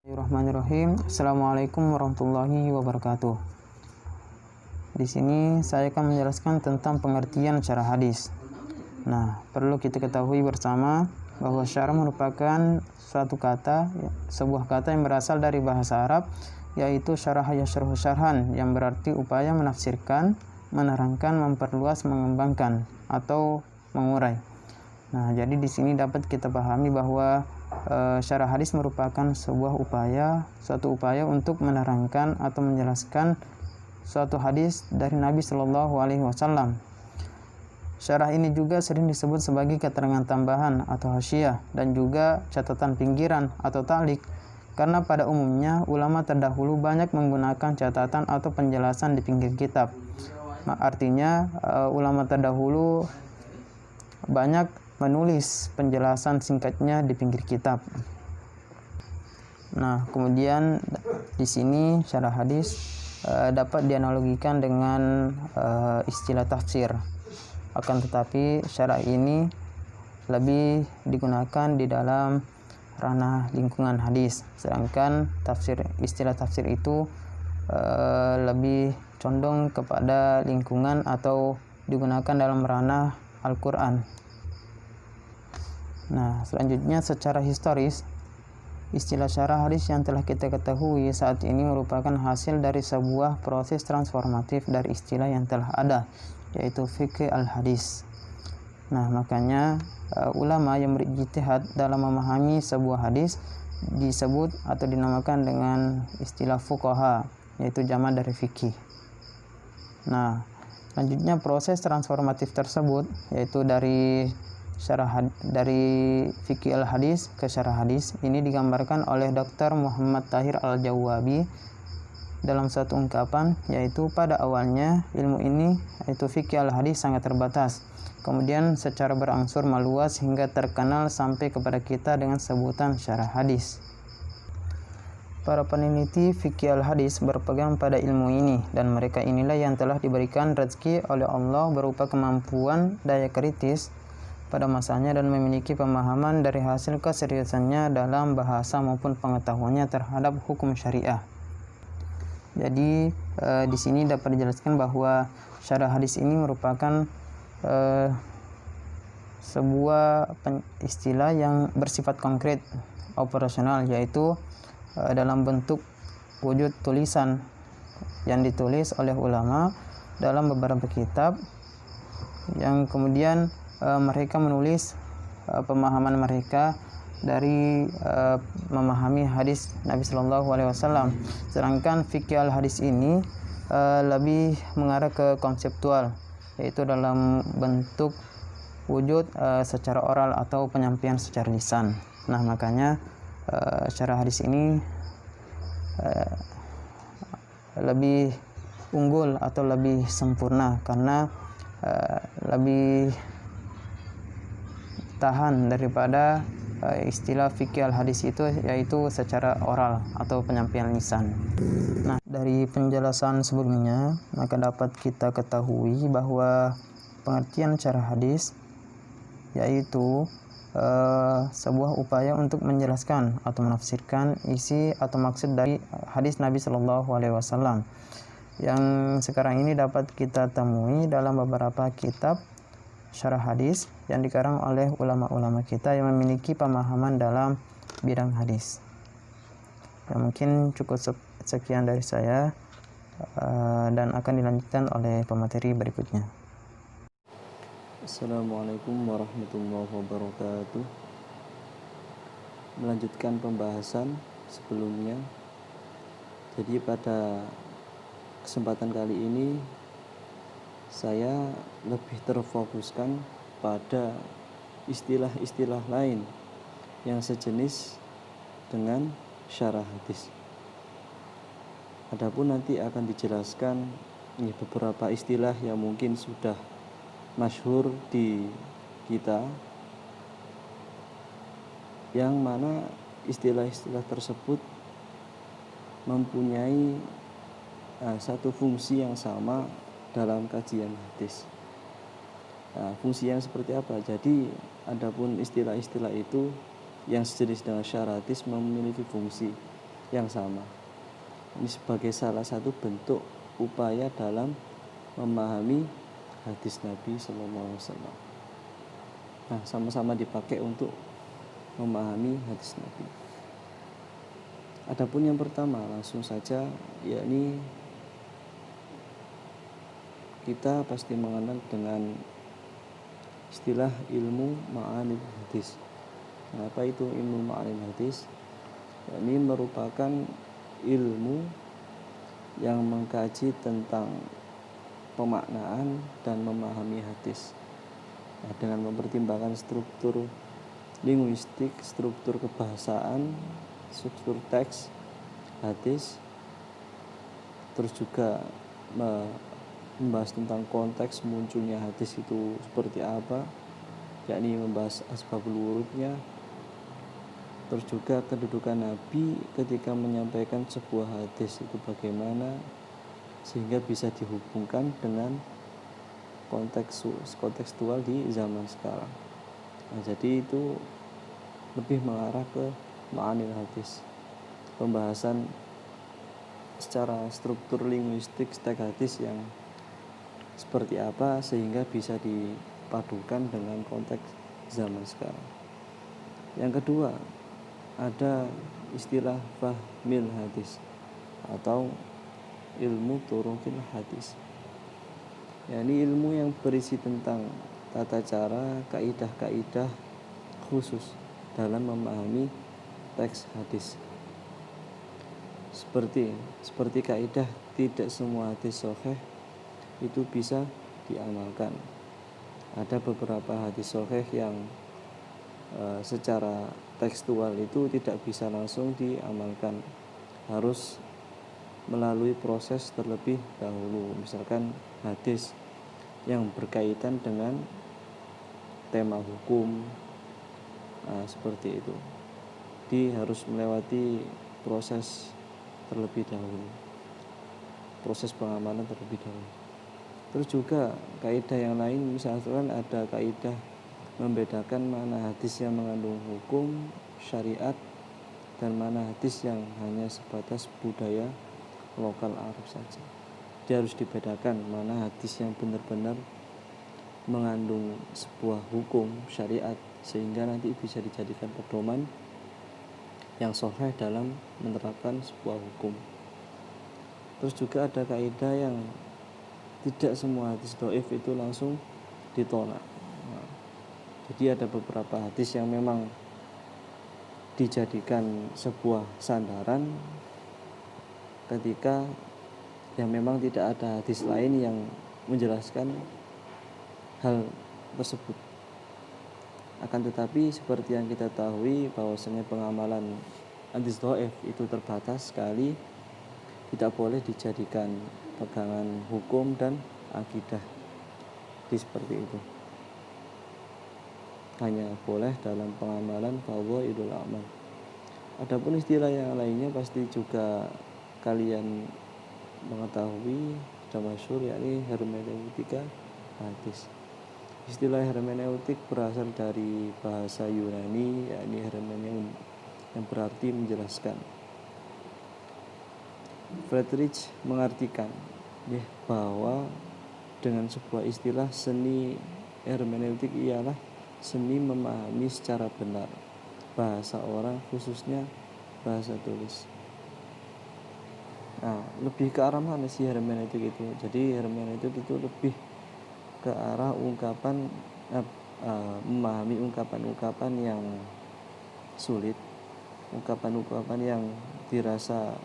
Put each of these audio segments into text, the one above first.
Bismillahirrahmanirrahim. Assalamualaikum warahmatullahi wabarakatuh. Di sini saya akan menjelaskan tentang pengertian syarah hadis. Nah, perlu kita ketahui bersama bahwa syarah merupakan suatu kata, sebuah kata yang berasal dari bahasa Arab, yaitu syarah yasyrhu syarhan, yang berarti upaya menafsirkan, menerangkan, memperluas, mengembangkan, atau mengurai. Nah, jadi di sini dapat kita pahami bahwa syarah hadis merupakan suatu upaya untuk menerangkan atau menjelaskan suatu hadis dari Nabi Shallallahu Alaihi Wasallam. Syarah ini juga sering disebut sebagai keterangan tambahan atau hasyiyah dan juga catatan pinggiran atau ta'liq, karena pada umumnya ulama terdahulu banyak menggunakan catatan atau penjelasan di pinggir kitab. Artinya ulama terdahulu banyak menulis penjelasan singkatnya di pinggir kitab. Nah, kemudian di sini syarah hadis dapat dianalogikan dengan istilah tafsir. Akan tetapi syarah ini lebih digunakan di dalam ranah lingkungan hadis, sedangkan istilah tafsir itu lebih condong kepada lingkungan atau digunakan dalam ranah Al-Quran. Nah, selanjutnya secara historis, istilah syarah hadis yang telah kita ketahui saat ini merupakan hasil dari sebuah proses transformatif dari istilah yang telah ada, yaitu fikih al-hadis. Nah, makanya ulama yang berijtihad dalam memahami sebuah hadis disebut atau dinamakan dengan istilah fuqaha, yaitu jamak dari fikih. Nah, selanjutnya proses transformatif tersebut yaitu dari fikih al-hadis ke syarah hadis ini digambarkan oleh Dr. Muhammad Tahir Al-Jawabi dalam satu ungkapan, yaitu pada awalnya ilmu ini yaitu fikih al-hadis sangat terbatas, kemudian secara berangsur meluas hingga terkenal sampai kepada kita dengan sebutan syarah hadis. Para peneliti fikih al-hadis berpegang pada ilmu ini, dan mereka inilah yang telah diberikan rezeki oleh Allah berupa kemampuan daya kritis pada masanya dan memiliki pemahaman dari hasil keseriusannya dalam bahasa maupun pengetahuannya terhadap hukum syariah. Jadi di sini dapat dijelaskan bahwa syarah hadis ini merupakan sebuah istilah yang bersifat konkret, operasional, yaitu dalam bentuk wujud tulisan yang ditulis oleh ulama dalam beberapa kitab, yang kemudian mereka menulis pemahaman mereka dari memahami hadis Nabi Shallallahu Alaihi Wasallam. Sedangkan fikih al-hadis ini lebih mengarah ke konseptual, yaitu dalam bentuk wujud secara oral atau penyampaian secara lisan. Nah, makanya syarah hadis ini lebih unggul atau lebih sempurna karena lebih tahan daripada istilah fikih al-hadis itu, yaitu secara oral atau penyampaian lisan. Nah, dari penjelasan sebelumnya maka dapat kita ketahui bahwa pengertian syarah hadis yaitu sebuah upaya untuk menjelaskan atau menafsirkan isi atau maksud dari hadis Nabi Shallallahu Alaihi Wasallam, yang sekarang ini dapat kita temui dalam beberapa kitab syarah hadis yang dikarang oleh ulama-ulama kita yang memiliki pemahaman dalam bidang hadis. Ya, mungkin cukup sekian dari saya dan akan dilanjutkan oleh pemateri berikutnya. Assalamualaikum warahmatullahi wabarakatuh. Melanjutkan pembahasan sebelumnya. Jadi pada kesempatan kali ini saya lebih terfokuskan pada istilah-istilah lain yang sejenis dengan syarah hadis. Adapun nanti akan dijelaskan beberapa istilah yang mungkin sudah masyhur di kita, yang mana istilah-istilah tersebut mempunyai satu fungsi yang sama dalam kajian hadis. Nah, fungsi yang seperti apa? Jadi adapun istilah-istilah itu yang sejenis dengan syarah hadis memiliki fungsi. yang sama. Ini sebagai salah satu bentuk upaya dalam memahami hadis Nabi Sallallahu Alaihi Wasallam. Nah, sama-sama dipakai untuk memahami hadis Nabi. Adapun yang pertama langsung saja, yakni kita pasti mengenal dengan istilah ilmu ma'anil hadis. Apa itu ilmu ma'anil hadis? Ini merupakan ilmu yang mengkaji tentang pemaknaan dan memahami hadis. Nah, dengan mempertimbangkan struktur linguistik, struktur kebahasaan, struktur teks hadis, terus juga membahas tentang konteks munculnya hadis itu seperti apa, yakni membahas asbabul wurudnya, terus juga kedudukan Nabi ketika menyampaikan sebuah hadis itu bagaimana sehingga bisa dihubungkan dengan kontekstual di zaman sekarang. Nah, jadi itu lebih mengarah ke ma'anil hadis, pembahasan secara struktur linguistik teks hadis yang seperti apa sehingga bisa dipadukan dengan konteks zaman sekarang. Yang kedua, ada istilah fahmil hadis atau ilmu turukil hadis. Ini ilmu yang berisi tentang tata cara, kaidah-kaidah khusus dalam memahami teks hadis. Seperti kaidah tidak semua hadis sahih itu bisa diamalkan. Ada beberapa hadis sahih yang secara tekstual itu tidak bisa langsung diamalkan, harus melalui proses terlebih dahulu. Misalkan hadis yang berkaitan dengan tema hukum, seperti itu, dia harus melewati proses terlebih dahulu, proses pengamalan terlebih dahulu. Terus juga kaidah yang lain, misalkan ada kaidah membedakan mana hadis yang mengandung hukum syariat dan mana hadis yang hanya sebatas budaya lokal Arab saja. Dia harus dibedakan mana hadis yang benar-benar mengandung sebuah hukum syariat sehingga nanti bisa dijadikan pedoman yang sahih dalam menerapkan sebuah hukum. Terus juga ada kaidah yang tidak semua hadis dhaif itu langsung ditolak. Jadi ada beberapa hadis yang memang dijadikan sebuah sandaran ketika yang memang tidak ada hadis lain yang menjelaskan hal tersebut. Akan tetapi seperti yang kita tahu bahwasanya pengamalan hadis dhaif itu terbatas sekali, tidak boleh dijadikan pegangan hukum dan akidah. Jadi seperti itu. Hanya boleh dalam pengamalan fadhailul amal. Adapun istilah yang lainnya pasti juga kalian mengetahui, sudah masyhur, yakni hermeneutika hadis. Istilah hermeneutik berasal dari bahasa Yunani, yakni hermeneun, yang berarti menjelaskan. Friedrich mengartikan bahwa dengan sebuah istilah seni hermeneutik ialah seni memahami secara benar bahasa orang, khususnya bahasa tulis. Nah, lebih ke arah mana sih hermeneutik itu? Jadi hermeneutik itu lebih ke arah ungkapan, memahami ungkapan-ungkapan yang sulit, ungkapan-ungkapan yang dirasa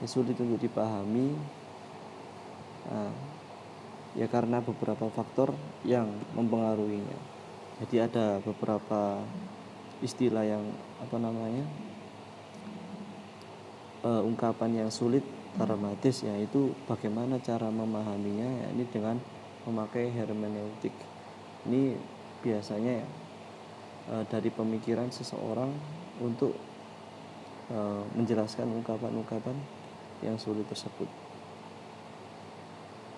sulit untuk dipahami, ya karena beberapa faktor yang mempengaruhinya. Jadi ada beberapa istilah yang ungkapan yang sulit dalam hadis, yaitu bagaimana cara memahaminya, yakni dengan memakai hermeneutik. Ini biasanya dari pemikiran seseorang untuk menjelaskan ungkapan-ungkapan yang sulit tersebut.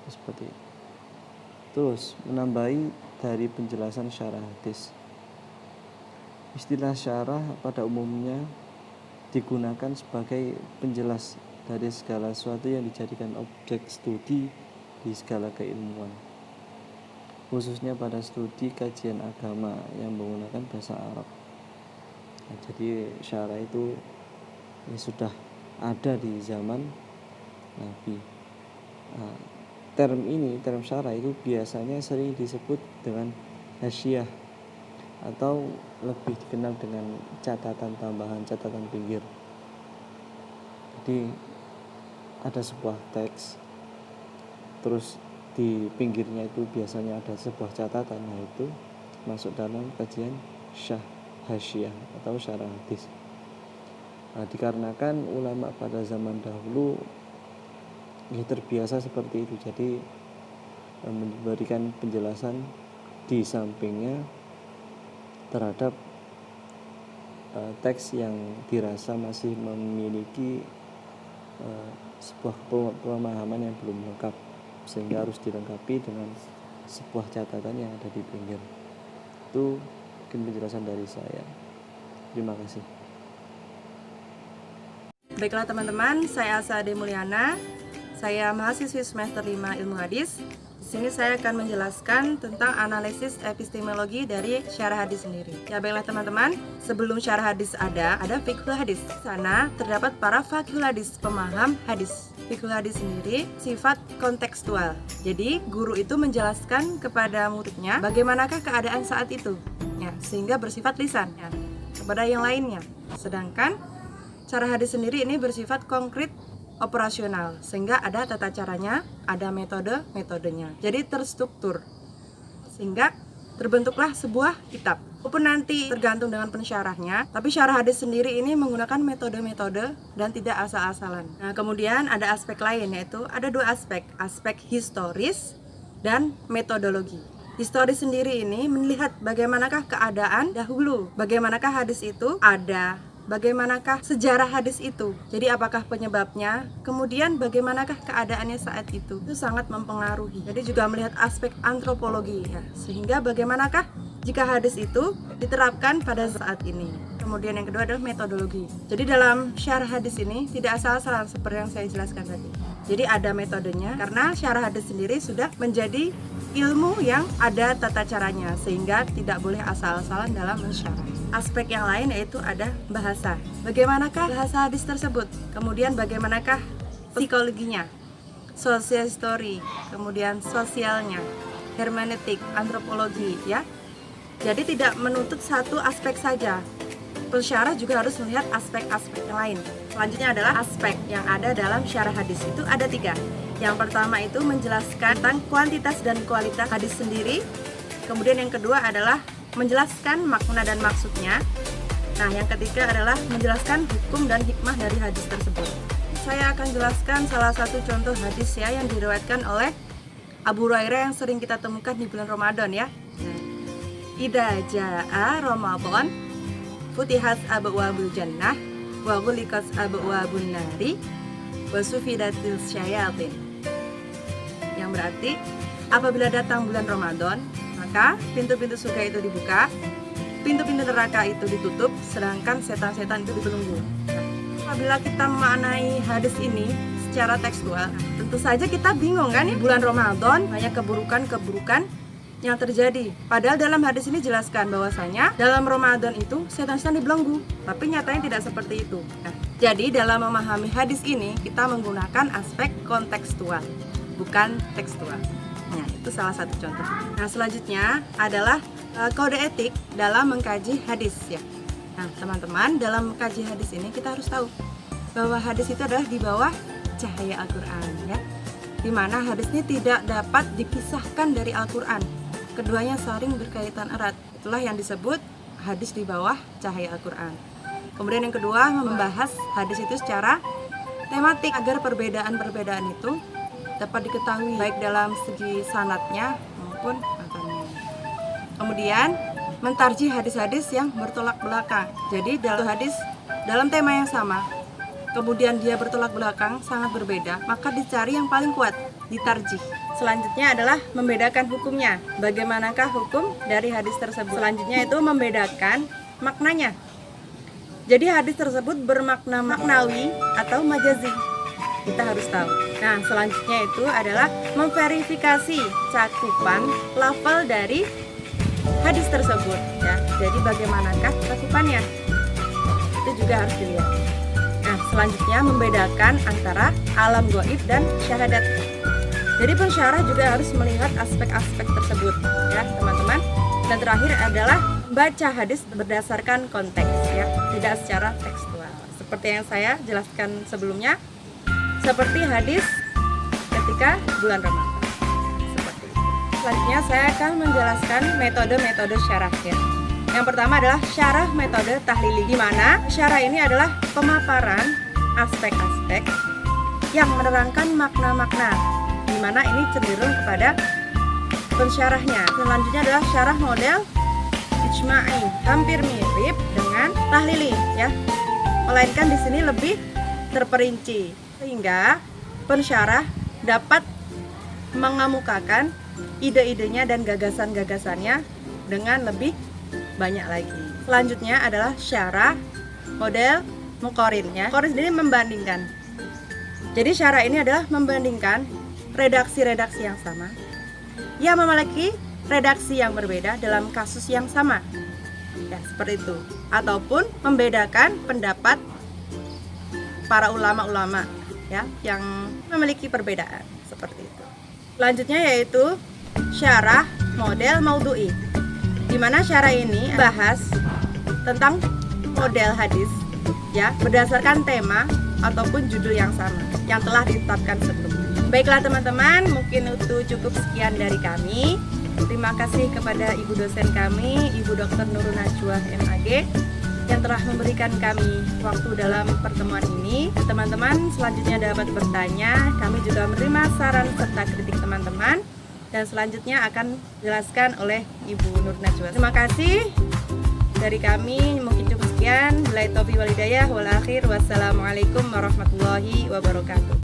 Seperti itu. Terus menambahi dari penjelasan syarah hadis. Istilah syarah pada umumnya digunakan sebagai penjelas dari segala sesuatu yang dijadikan objek studi di segala keilmuan, khususnya pada studi kajian agama yang menggunakan bahasa Arab. Nah, jadi syarah itu ya sudah ada di zaman Nabi. Nah, term syarah itu biasanya sering disebut dengan hasyiah atau lebih dikenal dengan catatan tambahan, catatan pinggir. Jadi ada sebuah teks, terus di pinggirnya itu biasanya ada sebuah catatan, nah itu masuk dalam kajian hasyiah atau syarah hadis. Nah, dikarenakan ulama pada zaman dahulu ya terbiasa seperti itu, jadi memberikan penjelasan di sampingnya terhadap teks yang dirasa masih memiliki sebuah pemahaman yang belum lengkap, sehingga harus dilengkapi dengan sebuah catatan yang ada di pinggir. Itu mungkin penjelasan dari saya. Terima kasih. Baiklah teman-teman, saya Asa Ade Mulyana. Saya mahasiswi semester 5 Ilmu Hadis. Di sini saya akan menjelaskan tentang analisis epistemologi dari syarah hadis sendiri. Ya baiklah teman-teman, sebelum syarah hadis ada fiqhul hadis. Di sana terdapat para faqihul hadis, pemaham hadis. Fiqhul hadis sendiri sifat kontekstual. Jadi guru itu menjelaskan kepada muridnya bagaimanakah keadaan saat itu, ya, sehingga bersifat lisan ya, kepada yang lainnya. Sedangkan syarah hadis sendiri ini bersifat konkret, operasional, sehingga ada tata caranya, ada metodenya. Jadi terstruktur, sehingga terbentuklah sebuah kitab. Walaupun nanti tergantung dengan pensyarahnya, tapi syarah hadis sendiri ini menggunakan metode-metode dan tidak asal-asalan. Nah, kemudian ada aspek lain, yaitu ada dua aspek historis dan metodologi. Historis sendiri ini melihat bagaimanakah keadaan dahulu, bagaimanakah hadis itu ada, bagaimanakah sejarah hadis itu, jadi apakah penyebabnya, kemudian bagaimanakah keadaannya saat itu sangat mempengaruhi. Jadi juga melihat aspek antropologi ya, sehingga bagaimanakah jika hadis itu diterapkan pada saat ini. Kemudian yang kedua adalah metodologi. Jadi dalam syarah hadis ini tidak asal-asalan seperti yang saya jelaskan tadi. Jadi ada metodenya, karena syarah hadis sendiri sudah menjadi ilmu yang ada tata caranya, sehingga tidak boleh asal-asalan dalam mensyarah. Aspek yang lain yaitu ada bahasa. Bagaimanakah bahasa hadis tersebut? Kemudian bagaimanakah psikologinya, social history, kemudian sosialnya, hermeneutik, antropologi ya. Jadi tidak menuntut satu aspek saja. Pensyarah juga harus melihat aspek-aspek yang lain. Selanjutnya adalah aspek yang ada dalam syarah hadis itu ada 3. Yang pertama itu menjelaskan tentang kuantitas dan kualitas hadis sendiri. Kemudian yang kedua adalah menjelaskan makna dan maksudnya. Nah, yang ketiga adalah menjelaskan hukum dan hikmah dari hadis tersebut. Saya akan jelaskan salah satu contoh hadis ya yang diriwayatkan oleh Abu Hurairah yang sering kita temukan di bulan Ramadan ya. Idza jaa Ramadan futihat abwaabul jannah wa ghuliqat abwaabun nari wa sufidatil syayatin. Yang berarti apabila datang bulan Ramadan, maka pintu-pintu surga itu dibuka, pintu-pintu neraka itu ditutup, sedangkan setan-setan itu dibelenggu. Apabila kita memaknai hadis ini secara tekstual, tentu saja kita bingung kan, di bulan Ramadan banyak keburukan-keburukan yang terjadi. Padahal dalam hadis ini jelaskan bahwasanya dalam Ramadan itu setan-setan dibelenggu, tapi nyatanya tidak seperti itu. Nah, jadi dalam memahami hadis ini kita menggunakan aspek kontekstual, bukan tekstual. Nah, itu salah satu contoh. Nah, selanjutnya adalah kode etik dalam mengkaji hadis ya. Nah, teman-teman, dalam mengkaji hadis ini kita harus tahu bahwa hadis itu adalah di bawah cahaya Al-Qur'an ya. Di mana hadis ini tidak dapat dipisahkan dari Al-Qur'an. Keduanya saling berkaitan erat. Itulah yang disebut hadis di bawah cahaya Al-Qur'an. Kemudian yang kedua, membahas hadis itu secara tematik agar perbedaan-perbedaan itu dapat diketahui baik dalam segi sanadnya maupun matanya. Kemudian mentarjih hadis-hadis yang bertolak belakang. Jadi dalam hadis dalam tema yang sama, kemudian dia bertolak belakang sangat berbeda, maka dicari yang paling kuat, ditarjih. Selanjutnya adalah membedakan hukumnya. Bagaimanakah hukum dari hadis tersebut? Selanjutnya itu membedakan maknanya. Jadi hadis tersebut bermakna maknawi atau majazi. Kita harus tahu. Nah, selanjutnya itu adalah memverifikasi cakupan lafal dari hadis tersebut ya. Jadi bagaimanakah cakupannya? Itu juga harus dilihat. Nah, selanjutnya membedakan antara alam gaib dan syahadat. Jadi pensyarah juga harus melihat aspek-aspek tersebut ya, teman-teman. Dan terakhir adalah baca hadis berdasarkan konteks ya, tidak secara tekstual. Seperti yang saya jelaskan sebelumnya, seperti hadis ketika bulan Ramadan. Seperti itu. Selanjutnya saya akan menjelaskan metode-metode syarahnya. Yang pertama adalah syarah metode tahlili, di mana syarah ini adalah pemaparan aspek-aspek yang menerangkan makna-makna, di mana ini cenderung kepada pensyarahnya. Selanjutnya adalah syarah model ijma'i, hampir mirip dengan tahlili ya. Melainkan di sini lebih terperinci sehingga pensyarah dapat mengemukakan ide-idenya dan gagasan-gagasannya dengan lebih banyak lagi. Selanjutnya adalah syarah model muqarin ya. Muqarin sendiri membandingkan. Jadi syarah ini adalah membandingkan redaksi-redaksi yang sama yang memiliki redaksi yang berbeda dalam kasus yang sama ya, seperti itu, ataupun membedakan pendapat para ulama-ulama ya yang memiliki perbedaan seperti itu. Selanjutnya yaitu syarah model maudhu'i, di mana syarah ini bahas tentang model hadis ya berdasarkan tema ataupun judul yang sama yang telah ditetapkan sebelumnya. Baiklah teman-teman, mungkin itu cukup sekian dari kami. Terima kasih kepada Ibu dosen kami, Ibu Dr. Nurul Najwa MAG, yang telah memberikan kami waktu dalam pertemuan ini. Teman-teman selanjutnya dapat bertanya, kami juga menerima saran serta kritik teman-teman, dan selanjutnya akan dijelaskan oleh Ibu Nur Najwa. Terima kasih dari kami, mungkin cukup sekian. Billahi taufiq wal hidayah wal akhir. Wassalamualaikum warahmatullahi wabarakatuh.